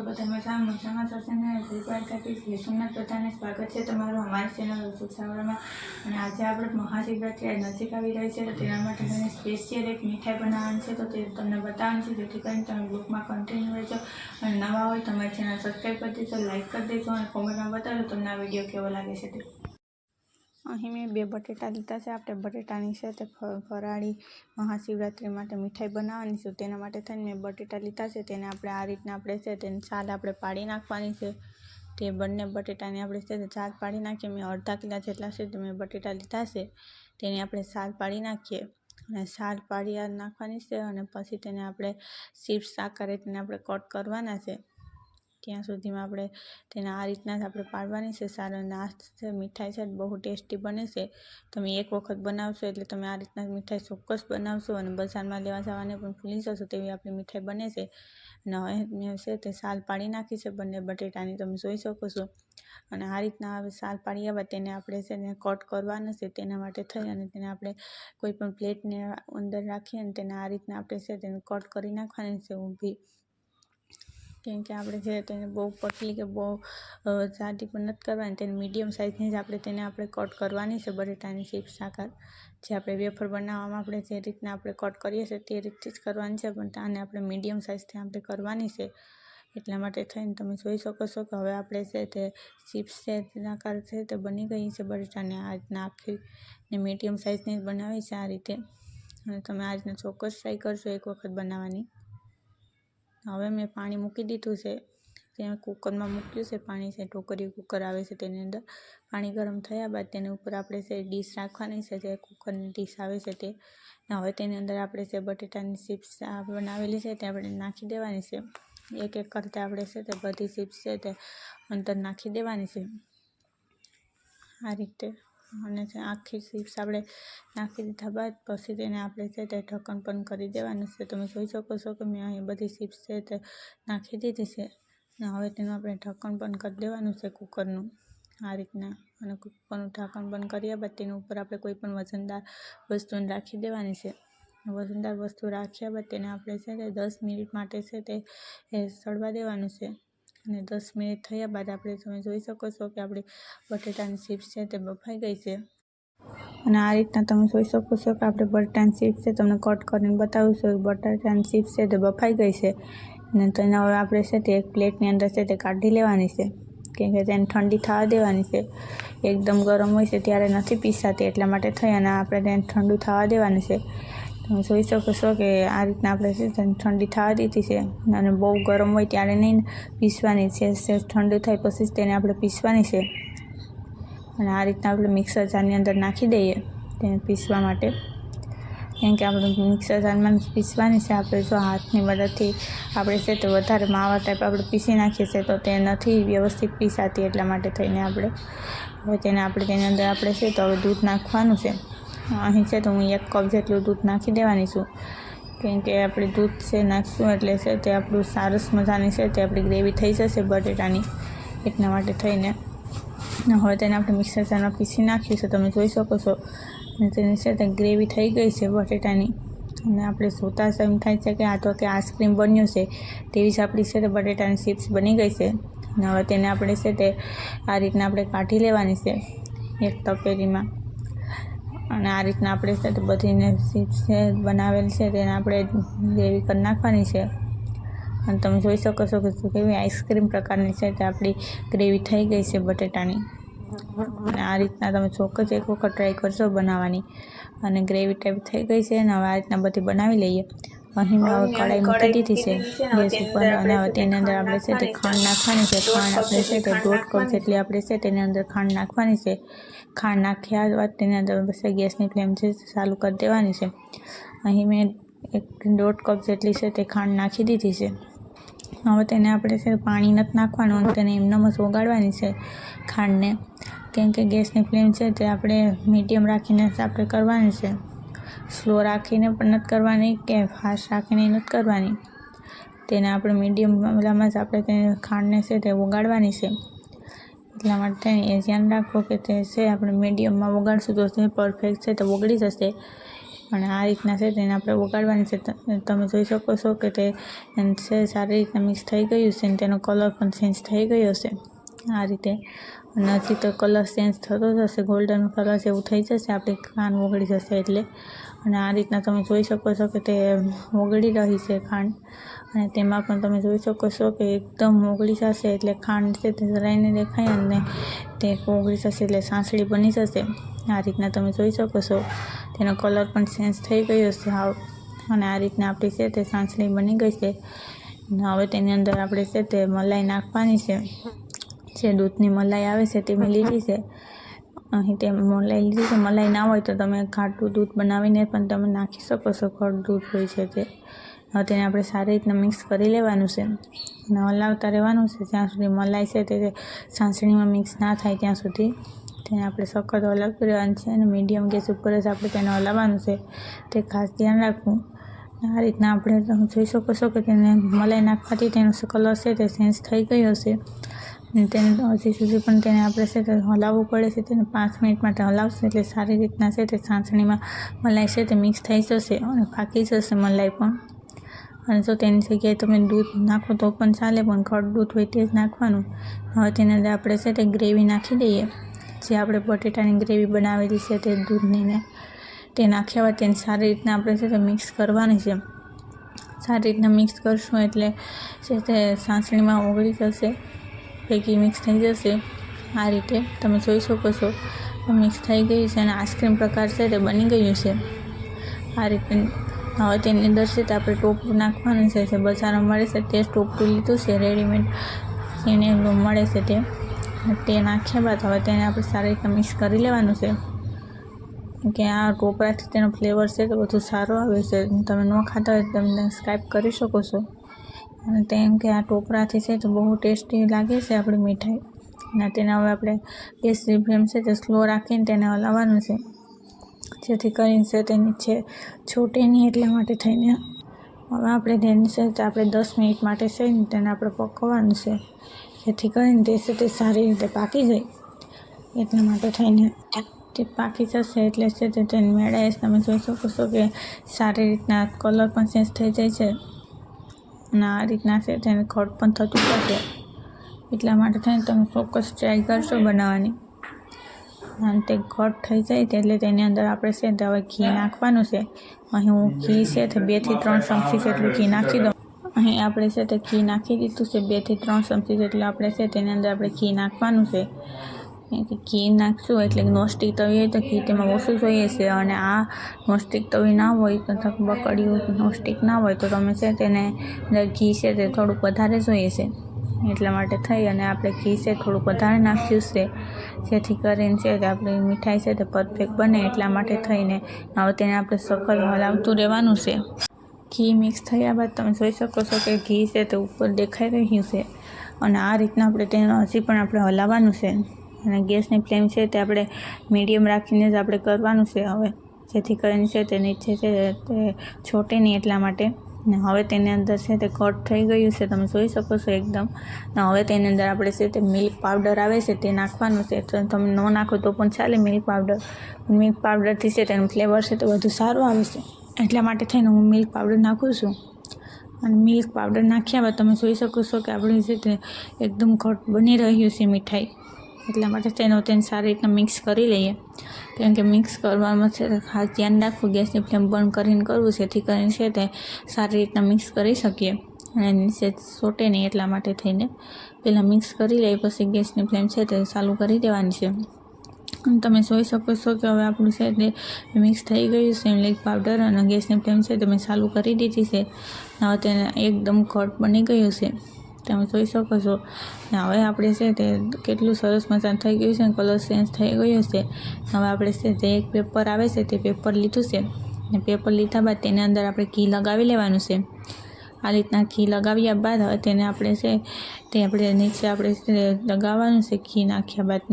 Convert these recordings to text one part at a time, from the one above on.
બધા મજામાં થશે ને શ્રી સોમનાથ બધાને સ્વાગત છે તમારું અમારી ચેનલ રસોઈ સાવરમાં। અને આજે આપણે મહાશિવરાત્રી નજીક આવી રહી છે, તો તેના માટે મને સ્પેશિયલ એક મીઠાઈ બનાવવાની છે, તો તે તમને બતાવવાની છે, જેથી કરીને તમે બ્લોગમાં કન્ટિન્યુ રહેજો। અને નવા હોય તો અમારી ચેનલ સબસ્ક્રાઈબ કરી દેજો, લાઇક કરી દેજો અને કોમેન્ટમાં બતાવજો તમને આ વિડીયો કેવો લાગે છે તે। અહીં મેં 2 બટેટા લીધા છે। આપણે બટેટાની છે તે ફરાળી મહાશિવરાત્રી માટે મીઠાઈ બનાવવાની છે, તેના માટે થઈને મેં બટેટા લીધા છે। તેને આપણે આ રીતના આપણે છે તેની છાલ આપણે પાડી નાખવાની છે। તે બંને બટેટાને આપણે છે તે છાલ પાડી નાખીએ। મેં અડધા કિલા જેટલા છે મેં બટેટા લીધા છે, તેની આપણે છાલ પાડી નાખીએ અને છાલ પાડી નાખવાની છે। અને પછી તેને આપણે ચિપ્સ આકારે તેને આપણે કટ કરવાના છે। ત્યાં સુધીમાં આપણે તેને આ રીતના જ આપણે પાડવાની છે સારો। નાસ્તો મીઠાઈ છે બહુ ટેસ્ટી બને છે, તમે એક વખત બનાવશો એટલે તમે આ રીતના મીઠાઈ ચોક્કસ બનાવશો અને બજારમાં લેવા જવાને પણ ભૂલી જશો તેવી આપણી મીઠાઈ બને છે। અને હવે મેં છે તે છાલ પાડી નાખી છે બંને બટેટાની, તમે જોઈ શકો છો। અને આ રીતના હવે છાલ પાડ્યા બાદ તેને આપણે છે ને કટ કરવાનું છે। તેના માટે થઈ અને તેને આપણે કોઈ પણ પ્લેટને અંદર રાખી અને તેને આ રીતના આપણે છે તેને કટ કરી નાખવાની છે ઊભી, કેમ કે આપણે છે તેને બહુ પતલી કે બહુ જાડી પણ નથી કરવાની, તેને મીડિયમ સાઇઝની જ આપણે કટ કરવાની છે બટેટાની ચિપ્સ આકાર। જે આપણે વેફર બનાવવામાં આપણે જે રીતના આપણે કટ કરીએ છીએ તે રીતથી જ કરવાની છે, પણ આને આપણે મીડિયમ સાઇઝથી આપણે કરવાની છે। એટલા માટે થઈને તમે જોઈ શકો છો કે હવે આપણે છે તે ચિપ્સ છે તેના આકાર છે તે બની ગઈ છે બટેટાને આ રીતના આખી ને મીડિયમ સાઇઝની જ બનાવી છે આ રીતે। અને તમે આ રીતના ચોક્કસ ટ્રાય કરશો એક વખત બનાવવાની। હવે મેં પાણી મૂકી દીધું છે, ત્યાં કુકરમાં મૂક્યું છે પાણી છે, ટોકરી કુકર આવે છે તેની અંદર પાણી ગરમ થયા બાદ તેની ઉપર આપણે છે ડીશ રાખવાની છે, જે કુકરની ડીશ આવે છે તે। હવે તેની અંદર આપણે જે બટેટાની ચિપ્સ બનાવેલી છે તે આપણે નાખી દેવાની છે। એક એક કરતાં આપણે છે તે બધી ચિપ્સ છે તે અંદર નાખી દેવાની છે આ રીતે। અને આખી ચિપ્સ આપણે નાખી દીધા બાદ પછી તેને આપણે છે તે ઢક્કણ પણ કરી દેવાનું છે। તમે જોઈ શકો છો કે મેં અહીં બધી ચિપ્સ છે તે નાખી દીધી છે અને હવે તેનું આપણે ઢક્કણ પણ કરી દેવાનું છે કુકરનું આ રીતના। અને કુકરનું ઢાંકણ બંધ કર્યા બાદ તેની ઉપર આપણે કોઈ પણ વજનદાર વસ્તુને રાખી દેવાની છે। વજનદાર વસ્તુ રાખ્યા બાદ તેને આપણે છે તે 10 મિનિટ માટે છે તે સળવા દેવાનું છે। અને 10 મિનિટ થયા બાદ આપણે તમે જોઈ શકો છો કે આપણી બટેટાની ચિપ્સ છે તે બફાઈ ગઈ છે। અને આ રીતના તમે જોઈ શકો છો કે આપણે બટેટાની ચિપ્સ છે તમને કટ કરીને બતાવું છું, બટાટાની ચિપ્સ છે તે બફાઈ ગઈ છે। અને તેને હવે આપણે છે તે એક પ્લેટની અંદર છે તે કાઢી લેવાની છે, કેમ કે તેને ઠંડી થવા દેવાની છે। એકદમ ગરમ હોય છે ત્યારે નથી પીસાતી, એટલા માટે થઈ અને આપણે તેને ઠંડુ થવા દેવાનું છે। તમે જોઈ શકો છો કે આ રીતના આપણે છે તેને ઠંડી થવા દીધી છે। અને બહુ ગરમ હોય ત્યારે નહીં પીસવાની છે, ઠંડુ થાય પછી જ તેને આપણે પીસવાની છે। અને આ રીતના આપણે મિક્સર જારની અંદર નાખી દઈએ તેને પીસવા માટે, કેમ કે આપણે મિક્સર જારમાં પીસવાની છે। આપણે જો હાથની મદદથી આપણે છે તો વધારે માવા ટાઈપ આપણે પીસી નાખીએ છીએ તો તે નથી વ્યવસ્થિત પીસાતી, એટલા માટે થઈને આપણે હવે તેની અંદર આપણે છે તો હવે દૂધ નાખવાનું છે। અહીં છે તો હું 1 કપ જેટલું દૂધ નાખી દેવાની છું, કેમ કે આપણે દૂધ છે નાખશું એટલે છે તે આપણું સરસ મજાની છે તે આપણી ગ્રેવી થઈ જશે બટેટાની, એટલા માટે થઈને હવે તેને આપણે મિક્સર જારમાં પીસી નાખ્યું છે, તમે જોઈ શકો છો। અને તેની છે તે ગ્રેવી થઈ ગઈ છે બટેટાની। અને આપણે જોતાં જ એમ થાય છે કે આ તો કે આઈસ્ક્રીમ બન્યું છે, તેવી જ આપણી છે તે બટેટાની ચિપ્સ બની ગઈ છે। અને હવે તેને આપણે છે તે આ રીતના આપણે કાઢી લેવાની છે એક તપેલીમાં। અને આ રીતના આપણે છે તે બધીને ચિપ્સ છે બનાવેલ છે તેને આપણે ગ્રેવી કરી નાખવાની છે। અને તમે જોઈ શકો છો કે કેવી આઈસ્ક્રીમ પ્રકારની છે તે આપણી ગ્રેવી થઈ ગઈ છે બટેટાની। અને આ રીતના તમે ચોક્કસ એક વખત ટ્રાય કરશો બનાવવાની। અને ગ્રેવી ટાઈપ થઈ ગઈ છે અને હવે આ રીતના બધી બનાવી લઈએ। અહીં મેં હવે કઢાઈ મૂકી દીધી છે ગેસ ઉપર, અને હવે તેની અંદર આપણે છે તે ખાંડ નાખવાની છે। ખાંડ આપણે છે તે 1.5 કપ જેટલી આપણે છે તેની અંદર ખાંડ નાખવાની છે। ખાંડ નાખ્યા બાદ તેની અંદર પછી ગેસની ફ્લેમ છે ચાલુ કરી દેવાની છે। અહીં મેં 1.5 કપ જેટલી છે તે ખાંડ નાખી દીધી છે। હવે તેને આપણે છે પાણી નથી નાખવાનું અને તેને એમનેમ જ ઓગાળવાની છે ખાંડને, કેમ કે ગેસની ફ્લેમ છે તે આપણે મીડિયમ રાખીને જ આપણે કરવાની છે, સ્લો રાખીને પણ નથી કરવાની કે ફાસ્ટ રાખીને નથી કરવાની। તેને આપણે મીડિયમ મામલામાં જ આપણે તેને ખાંડને છે તે ઓગાળવાની છે। એટલા માટે એ ધ્યાન રાખો કે તે છે આપણે મીડિયમમાં ઓગાળશું તો તે પરફેક્ટ છે તે ઓગળી જશે। અને આ રીતના છે તેને આપણે ઓગાળવાની છે. તમે જોઈ શકો છો કે તે છે સારી રીતના મિક્સ થઈ ગયું છે અને તેનો કલર પણ ચેન્જ થઈ ગયો છે આ રીતે. અને હજી તો કલર ચેન્જ થતો જશે, ગોલ્ડન કલર જેવું થઈ જશે આપણી ખાંડ ઓગળી જશે એટલે. અને આ રીતના તમે જોઈ શકો છો કે તે ઓગળી રહી છે ખાંડ, અને તેમાં પણ તમે જોઈ શકો છો કે એકદમ ઓગળી જશે એટલે ખાંડ છે તે જરાઈને દેખાય અને તે ઓગળી જશે એટલે સાંસળી બની જશે. આ રીતના તમે જોઈ શકો છો તેનો કલર પણ ચેન્જ થઈ ગયો છે હાવ. અને આ રીતના આપણી છે તે સાંસળી બની ગઈ છે. હવે તેની અંદર આપણે છે તે મલાઈ નાખવાની છે. જે દૂધની મલાઈ આવે છે તે મેં લીધી છે. અહીં તે મલાઈ લીધી છે. મલાઈ ના હોય તો તમે ઘાટું દૂધ બનાવીને પણ તમે નાખી શકો છો, ઘટ દૂધ હોય છે તે. હવે તેને આપણે સારી રીતના મિક્સ કરી લેવાનું છે અને હલાવતા રહેવાનું છે જ્યાં સુધી મલાઈ છે તે સાંસળીમાં મિક્સ ના થાય ત્યાં સુધી. તેને આપણે સખત હલાવતું રહેવાનું છે અને મીડિયમ ગેસ ઉપર જ આપણે તેને હલાવવાનું છે, તે ખાસ ધ્યાન રાખવું. આ રીતના આપણે તમે જોઈ શકો છો કે તેને મલાઈ નાખવાથી તેનો કલર છે તે ચેન્જ થઈ ગયો છે. અને તેને હજી સુધી પણ તેને આપણે છે તે હલાવવું પડે છે. તેને 5 મિનિટ માટે હલાવશે એટલે સારી રીતના છે તે સાંસળીમાં મલાઈ છે તે મિક્સ થઈ જશે અને પાકી જશે મલાઈ પણ. અને જો તેની જગ્યાએ તમે દૂધ નાખો તો પણ ચાલે, પણ ઘટ દૂધ હોય તે જ નાખવાનું. હવે તેની અંદર આપણે છે તે ગ્રેવી નાખી દઈએ, જે આપણે બટેટાની ગ્રેવી બનાવેલી છે તે દૂધની ને તે નાખ્યા બાદ તેને સારી રીતના આપણે છે તે મિક્સ કરવાની છે. સારી રીતના મિક્સ કરશું એટલે છે તે સાંસળીમાં ઓગળી જશે, ભેગી મિક્સ થઈ જશે. આ રીતે તમે જોઈ શકો છો મિક્સ થઈ ગઈ છે અને આઈસ્ક્રીમ પ્રકાર છે તે બની ગયું છે આ રીતે. હવે તેની અંદર છે તે આપણે ટોપરું નાખવાનું છે. જે બજારમાં મળે છે તે ટોપરું લીધું છે, રેડીમેડ એને મળે છે તે નાખ્યા બાદ હવે તેને આપણે સારી રીતે મિક્સ કરી લેવાનું છે. કે આ ટોપરાથી તેનો ફ્લેવર છે તો બધું સારો આવે છે. તમે ન ખાતા હોય તમે સ્કાઈપ કરી શકો છો. અને તેમ કે આ ટોપરાથી છે તો બહુ ટેસ્ટી લાગે છે આપણી મીઠાઈ. અને તેને હવે આપણે ગેસની ફ્લેમ છે તે સ્લો રાખીને તેને હલાવવાનું છે, જેથી કરીને છે તે નીચે છૂટે નહીં એટલા માટે થઈને. હવે આપણે તેને છે તે આપણે 10 મિનિટ માટે છે ને તેને આપણે પકવવાનું છે, જેથી કરીને તે છે તે સારી રીતે પાકી જાય એટલા માટે થઈને. તે પાકી જશે એટલે છે તે તેની મેળાએ તમે જોઈ શકો છો કે સારી રીતના કલર પણ ચેન્જ થઈ જાય છે અને આ રીતના છે તેને ઘટ પણ થતું જશે. એટલા માટે થઈને તમે ચોક્કસ ટ્રાય કરશો બનાવવાની. અને તે ઘટ થઈ જાય એટલે તેની અંદર આપણે છે તે હવે ઘી નાખવાનું છે. અહીં હું ઘી છે તે 2 થી 3 ચમચી જેટલું ઘી નાખી દઉં. અહીં આપણે છે તે ઘી નાખી દીધું છે 2 થી 3 ચમચી જેટલું આપણે છે તેની અંદર આપણે ઘી નાખવાનું છે. ઘી નાખશું એટલે નોનસ્ટિક તવી હોય તો ઘી તેમાં ઓછું જોઈએ છે, અને આ નોનસ્ટિક તવી ના હોય તથા બકડીયું નોનસ્ટિક ના હોય તો તમે છે તેને અંદર ઘી છે તે થોડુંક વધારે જોઈએ છે. એટલા માટે થઈ અને આપણે ઘી છે થોડુંક વધારે નાખ્યું છે, જેથી કરીને છે કે આપણી મીઠાઈ છે તે પરફેક્ટ બને. એટલા માટે થઈને હવે તેને આપણે સખત હલાવતું રહેવાનું છે. ઘી મિક્સ થયા બાદ તમે જોઈ શકો છો કે ઘી છે તે ઉપર દેખાઈ રહ્યું છે. અને આ રીતના આપણે તેને હજી પણ આપણે હલાવવાનું છે. અને ગેસની ફ્લેમ છે તે આપણે મીડિયમ રાખીને જ આપણે કરવાનું છે હવે, જેથી કરીને છે તે નીચે છે તે છોટે નહીં એટલા માટે. ને હવે તેની અંદર છે તે કટ થઈ ગયું છે તમે જોઈ શકો છો એકદમ. ને હવે તેની અંદર આપણે છે તે મિલ્ક પાવડર આવે છે તે નાખવાનું છે. તો તમે ન નાખો તો પણ ચાલે મિલ્ક પાવડર. મિલ્ક પાવડરથી છે તેનું ફ્લેવર છે તે વધુ સારું આવે છે. એટલા માટે થઈને હું મિલ્ક પાવડર નાખું છું. અને મિલ્ક પાવડર નાખ્યા બાદ તમે જોઈ શકો છો કે આપણી છે તે એકદમ ઘટ બની રહ્યું છે મીઠાઈ. એટલા માટે તેને સારી રીતના મિક્સ કરી લઈએ. કેમ કે મિક્સ કરવામાં છે ખાસ ધ્યાન રાખવું, ગેસની ફ્લેમ બંધ કરીને કરવું, જેથી કરીને છે તે સારી રીતના મિક્સ કરી શકીએ અને નીચે ચોટે નહીં. એટલા માટે થઈને પહેલાં મિક્સ કરી લઈએ, પછી ગેસની ફ્લેમ છે તે ચાલુ કરી દેવાની છે. તમે જોઈ શકો છો કે હવે આપણું છે તે મિક્સ થઈ ગયું છે મિલ્ક પાવડર, અને ગેસની ફ્લેમ છે તમે ચાલુ કરી દીધી છે. હવે તેને એકદમ ઘટ બની ગયું છે તમે જોઈ શકો છો. ને હવે આપણે છે તે કેટલું સરસ મજાનું થઈ ગયું છે, કલર ચેન્જ થઈ ગયો છે. હવે આપણે છે તે એક પેપર આવે છે તે પેપર લીધું છે, ને પેપર લીધા બાદ તેની અંદર આપણે ઘી લગાવી લેવાનું છે. આ રીતના ઘી લગાવ્યા બાદ હવે તેને આપણે છે તે આપણે નીચે આપણે લગાવવાનું છે ઘી નાખ્યા બાદ.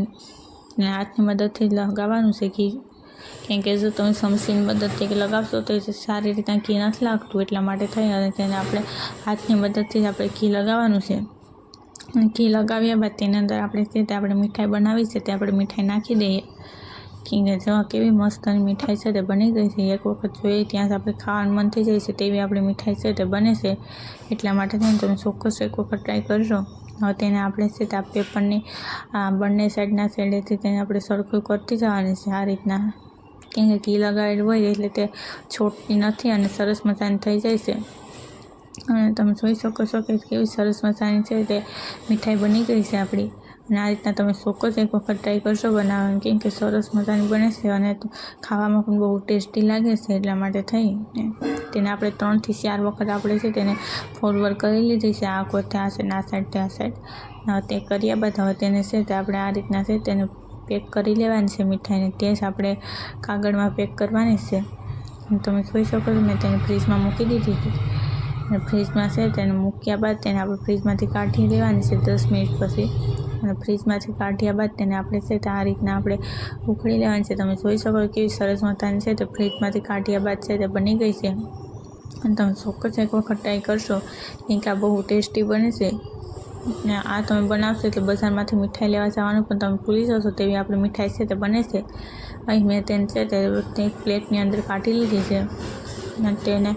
ને હાથની મદદથી લગાવવાનું છે ઘી, કેમ કે જો તમે ચમચીની મદદથી લગાવશો તો સારી રીતના ઘી નથી લાગતું. એટલા માટે થઈ અને તેને આપણે હાથની મદદથી જ આપણે ઘી લગાવવાનું છે. અને ઘી લગાવ્યા બાદ તેની અંદર આપણે જે આપણે મીઠાઈ બનાવી છે તે આપણે મીઠાઈ નાખી દઈએ. કે જો કેવી મસ્ત મીઠાઈ છે તે બની ગઈ છે. એક વખત જોઈએ ત્યાં જ આપણે ખાવાનું મન થઈ જાય છે તેવી આપણી મીઠાઈ છે તે બને છે. એટલા માટે થઈને તમે ચોક્કસ એક વખત ટ્રાય કરજો. હવે તેને આપણે છે તે આ પેપરની બંને સાઈડના છેડેથી તેને આપણે સરખું કરતી જવાની છે આ રીતના, કેમ કે ઘી લગાવેલું હોય એટલે તે છોડતી નથી અને સરસ મજાની થઈ જાય છે. અને તમે જોઈ શકો છો કે કેવી સરસ મજાની છે તે મીઠાઈ બની ગઈ છે આપણી. અને આ રીતના તમે ચોક્કસ એક વખત ટ્રાય કરશો બનાવવાની, કેમ કે સરસ મજાની બને છે અને ખાવામાં પણ બહુ ટેસ્ટી લાગે છે. એટલા માટે થઈને તેને આપણે 3 થી 4 વખત આપણે છે તેને ફોરવર્ડ કરી લીધી છે. આ વખત આ સાઈડ આ સાઈડ તે આ સાઈડ. તે કર્યા બાદ હવે તેને છે તે આપણે આ રીતના છે તેને પેક કરી લેવાની છે મીઠાઈને. તે જ આપણે કાગળમાં પેક કરવાની છે. તમે જોઈ શકો છો મેં તેને ફ્રીજમાં મૂકી દીધી હતી. અને ફ્રીજમાં છે તેને મૂક્યા બાદ તેને આપણે ફ્રીજમાંથી કાઢી લેવાની છે 10 મિનિટ પછી. અને ફ્રીજમાંથી કાઢ્યા બાદ તેને આપણે છે તે આ રીતના આપણે ઉકળી લેવાની છે. તમે જોઈ શકો છો કેવી સરસ મજાની છે તે ફ્રીજમાંથી કાઢ્યા બાદ છે તે બની ગઈ છે. અને તમે ચોક્કસ એક વખત ટ્રાય કરશો, કેમ કે આ બહુ ટેસ્ટી બને છે. ને આ તમે બનાવશો એટલે બજારમાંથી મીઠાઈ લેવા જવાનું પણ તમે ભૂલી જશો તેવી આપણી મીઠાઈ છે તે બને છે. અહીં મેં તેને છે તે પ્લેટની અંદર કાઢી લીધી છે. અને તેને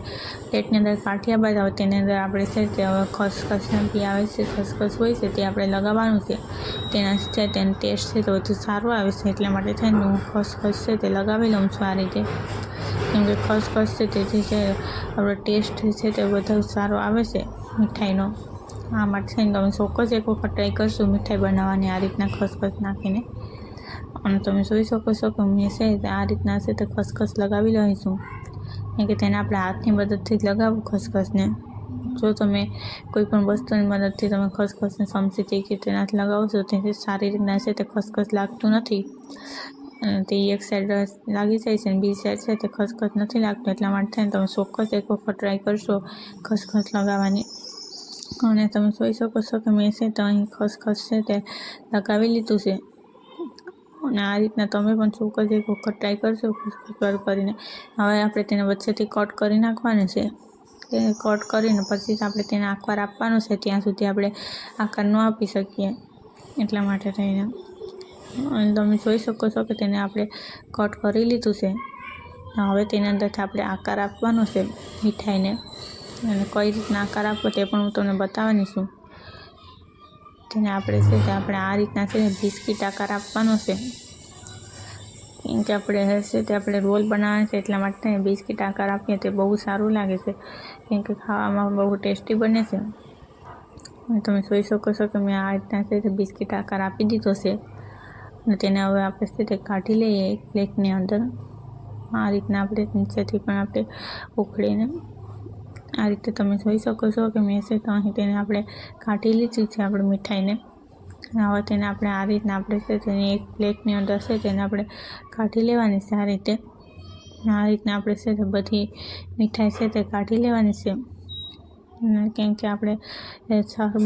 પ્લેટની અંદર કાઢ્યા બાદ હવે તેની અંદર આપણે છે તે હવે ખસખસના બી આવે છે, ખસખસ હોય છે તે આપણે લગાવવાનું છે. તેનાથી છે તેનો ટેસ્ટ છે તો વધુ સારો આવે છે. એટલા માટે થઈને હું ખસખસ છે તે લગાવી લઉં છું આ રીતે, કેમ કે ખસખસ છે તેથી છે આપણો ટેસ્ટ છે તે વધુ સારો આવે છે મીઠાઈનો. આ માટે થઈને તમે ચોક્કસ એક વખત ટ્રાય કરશો મીઠાઈ બનાવવાની આ રીતના ખસખસ નાખીને. અને તમે જોઈ શકો છો કે મેં છે આ રીતના છે તે ખસખસ લગાવી લઈશું, કેમ કે તેને આપણે હાથની મદદથી જ લગાવવું ખસખસને. જો તમે કોઈ પણ વસ્તુની મદદથી તમે ખસખસને ચમચીથી કે તેનાથી લગાવશો તેથી સારી રીતના છે તે ખસખસ લાગતું નથી. અને તે એક સાઈડ લાગી જાય છે અને બીજી સાઈડ છે તે ખસખસ નથી લાગતું. એટલા માટે થઈને તમે ચોક્કસ એક વખત ટ્રાય કરશો ખસખસ લગાવવાની. અને તમે જોઈ શકો છો કે મેં છે તો અહીં ખસખસ છે તે લગાવી લીધું છે. અને આ રીતના તમે પણ ચોક્કસ એક વખત ટ્રાય કરશો ખસખસ કરીને. હવે આપણે તેને વચ્ચેથી કટ કરી નાખવાનું છે. તેને કટ કરીને પછી જ આપણે તેને આકાર આપવાનો છે. ત્યાં સુધી આપણે આકાર ન આપી શકીએ એટલા માટે થઈને. અને તમે જોઈ શકો છો કે તેને આપણે કટ કરી લીધું છે. હવે તેની અંદરથી આપણે આકાર આપવાનો છે મીઠાઈને. અને કઈ રીતના આકાર આપવો તે પણ હું તમને બતાવવાની છું. તેને આપણે છે તે આપણે આ રીતના છે બિસ્કિટ આકાર આપવાનો છે, કેમ કે આપણે છે તે આપણે રોલ બનાવવાનો છે. એટલા માટે બિસ્કિટ આકાર આપીએ તે બહુ સારું લાગે છે, કેમ કે ખાવામાં બહુ ટેસ્ટી બને છે. અને તમે જોઈ શકો છો કે મેં આ રીતના છે તે બિસ્કિટ આકાર આપી દીધો છે. અને તેને હવે આપણે છે તે કાઢી લઈએ એક પ્લેટની અંદર. આ રીતના આપણે નીચેથી પણ આપણે ઉખડીને આ રીતે તમે જોઈ શકો છો કે મેં છે તો અહીં તેને આપણે કાઢી લીધી છે આપણી મીઠાઈને. હવે તેને આપણે આ રીતના આપણે છે તેની એક પ્લેટની અંદર છે તેને આપણે કાઢી લેવાની છે આ રીતે. આ રીતના આપણે છે તે બધી મીઠાઈ છે તે કાઢી લેવાની છે, કેમ કે આપણે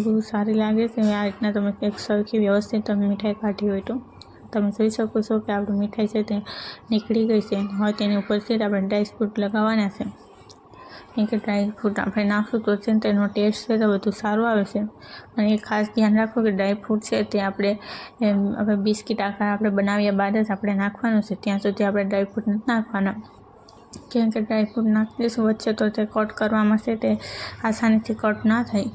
બહુ સારી લાગે છે. આ રીતના તમે એક સરખી વ્યવસ્થિત તમે મીઠાઈ કાઢી હોય તો તમે જોઈ શકો છો કે આપણી મીઠાઈ છે તે નીકળી ગઈ છે. હવે તેની ઉપરથી આપણે ડ્રાય ફ્રૂટ લગાવવાના છે, કેમ કે ડ્રાય ફ્રૂટ આપણે નાખશું તો છે તેનો ટેસ્ટ છે તો વધુ સારો આવે છે. અને એ ખાસ ધ્યાન રાખો કે ડ્રાય ફ્રૂટ છે તે આપણે બિસ્કિટ આકાર આપણે બનાવ્યા બાદ જ આપણે નાખવાનું છે. ત્યાં સુધી આપણે ડ્રાય ફ્રૂટ નથી નાખવાના, કેમ કે ડ્રાય ફ્રૂટ નાખી દઈશું વચ્ચે તો તે કટ કરવામાં છે તે આસાનીથી કટ ના થાય.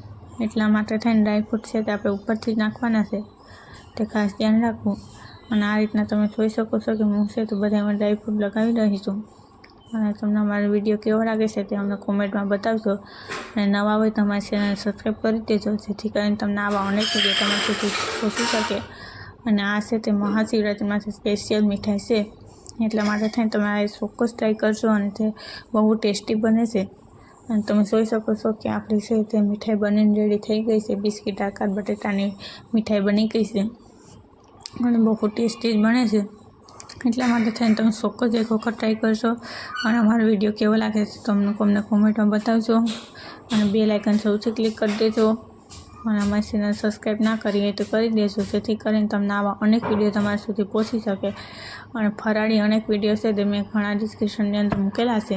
એટલા માટે થઈને ડ્રાય ફ્રૂટ છે તે આપણે ઉપરથી જ નાખવાના છે, તે ખાસ ધ્યાન રાખવું. અને આ રીતના તમે જોઈ શકો છો કે હું છે તો બધામાં ડ્રાય ફ્રૂટ લગાવી રહી છું. અને તમને અમારો વિડીયો કેવો લાગે છે તે અમને કોમેન્ટમાં બતાવજો. અને નવા હોય તો અમારી ચેનલ સબસ્ક્રાઈબ કરી દેજો, જેથી કરીને તમને આવા અનેક વિડીયો તમારા સુધી પહોંચી શકે. અને આ છે તે મહાશિવરાત્રિમાંથી સ્પેશિયલ મીઠાઈ છે, એટલા માટે થઈને તમે આ ચોક્કસ ટ્રાય કરજો. અને તે બહુ ટેસ્ટી બને છે. અને તમે જોઈ શકો છો કે આપણી છે તે મીઠાઈ બનીને રેડી થઈ ગઈ છે. બિસ્કિટ આકાર બટેટાની મીઠાઈ બની ગઈ છે અને બહુ ટેસ્ટી જ બને છે. એટલા માટે થઈને તમે ચોક્કસ એક વખત ટ્રાય કરશો. અને અમારો વિડીયો કેવો લાગે છે તમને કોમેન્ટમાં બતાવજો. અને બેલ આઇકન સૌથી ક્લિક કરી દેજો. અને અમારી ચેનલ સબસ્ક્રાઈબ ના કરી હોય તો કરી દેજો, જેથી કરીને તમને આવા અનેક વિડીયો તમારા સુધી પહોંચી શકે. અને ફરાળી અનેક વિડીયો છે તે મેં ઘણા ડિસ્ક્રિપ્શનની અંદર મૂકેલા છે.